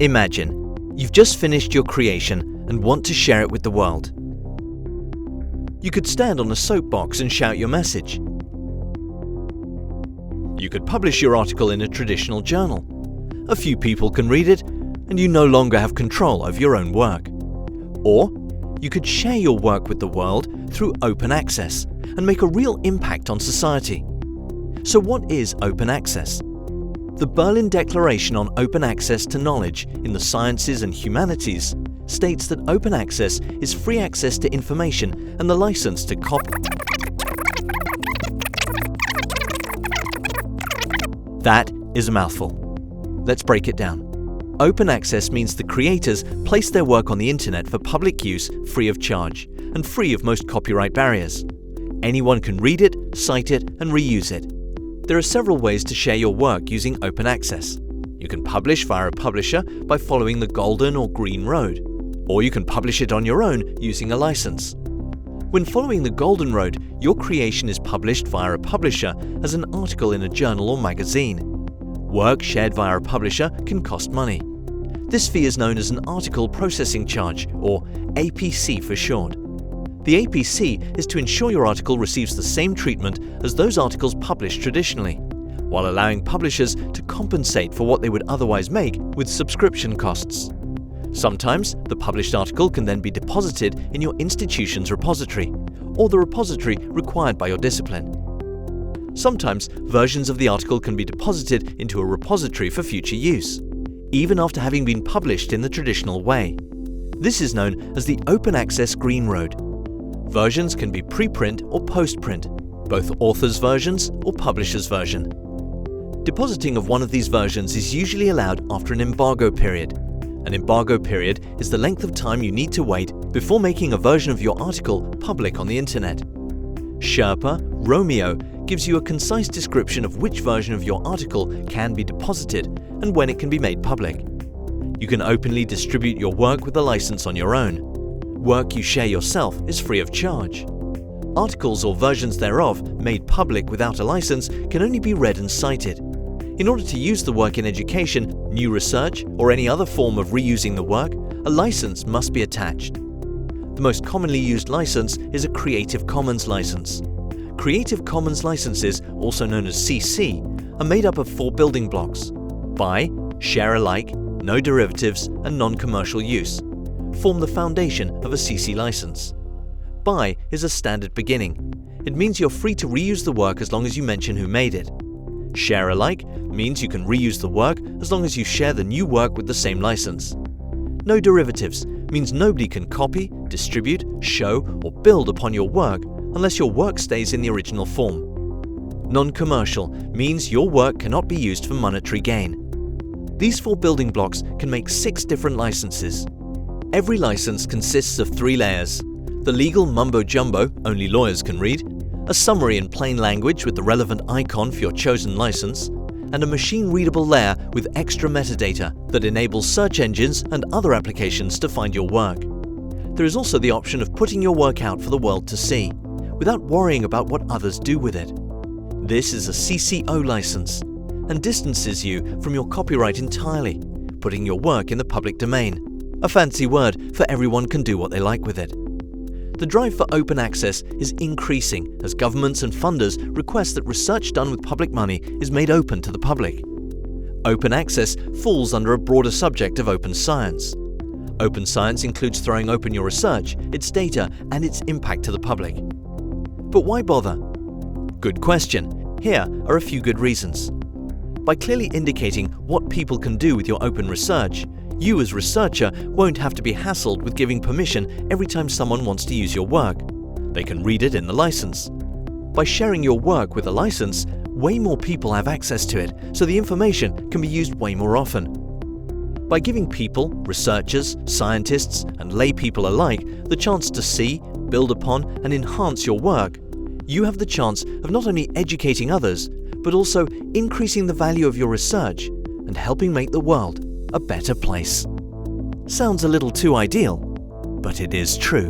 Imagine, you've just finished your creation and want to share it with the world. You could stand on a soapbox and shout your message. You could publish your article in a traditional journal. A few people can read it, and you no longer have control over your own work. Or you could share your work with the world through open access and make a real impact on society. So what is open access? The Berlin Declaration on Open Access to Knowledge in the Sciences and Humanities states that open access is free access to information and the license to copy. That is a mouthful. Let's break it down. Open access means the creators place their work on the internet for public use free of charge and free of most copyright barriers. Anyone can read it, cite it, and reuse it. There are several ways to share your work using open access. You can publish via a publisher by following the golden or green road, or you can publish it on your own using a license. When following the golden road, your creation is published via a publisher as an article in a journal or magazine. Work shared via a publisher can cost money. This fee is known as an article processing charge, or APC for short. The APC is to ensure your article receives the same treatment as those articles published traditionally, while allowing publishers to compensate for what they would otherwise make with subscription costs. Sometimes, the published article can then be deposited in your institution's repository, or the repository required by your discipline. Sometimes, versions of the article can be deposited into a repository for future use, even after having been published in the traditional way. This is known as the Open Access Green Road. Versions can be preprint or postprint, both author's versions or publisher's version. Depositing of one of these versions is usually allowed after an embargo period. An embargo period is the length of time you need to wait before making a version of your article public on the internet. Sherpa Romeo gives you a concise description of which version of your article can be deposited and when it can be made public. You can openly distribute your work with a license on your own. Work you share yourself is free of charge. Articles or versions thereof made public without a license can only be read and cited. In order to use the work in education, new research, or any other form of reusing the work, a license must be attached. The most commonly used license is a Creative Commons license. Creative Commons licenses, also known as CC, are made up of 4 building blocks: buy, share alike, no derivatives, and non-commercial use form the foundation of a CC license. Buy is a standard beginning. It means you're free to reuse the work as long as you mention who made it. Share alike means you can reuse the work as long as you share the new work with the same license. No derivatives means nobody can copy, distribute, show, or build upon your work unless your work stays in the original form. Non-commercial means your work cannot be used for monetary gain. These 4 building blocks can make 6 different licenses. Every license consists of 3 layers: the legal mumbo-jumbo only lawyers can read, a summary in plain language with the relevant icon for your chosen license, and a machine-readable layer with extra metadata that enables search engines and other applications to find your work. There is also the option of putting your work out for the world to see, without worrying about what others do with it. This is a CCO license, and distances you from your copyright entirely, putting your work in the public domain. A fancy word for everyone can do what they like with it. The drive for open access is increasing as governments and funders request that research done with public money is made open to the public. Open access falls under a broader subject of open science. Open science includes throwing open your research, its data, and its impact to the public. But why bother? Good question. Here are a few good reasons. By clearly indicating what people can do with your open research, you as researcher won't have to be hassled with giving permission every time someone wants to use your work. They can read it in the license. By sharing your work with a license, way more people have access to it, so the information can be used way more often. By giving people, researchers, scientists, and lay people alike the chance to see, build upon, and enhance your work, you have the chance of not only educating others, but also increasing the value of your research and helping make the world a better place. Sounds a little too ideal, but it is true.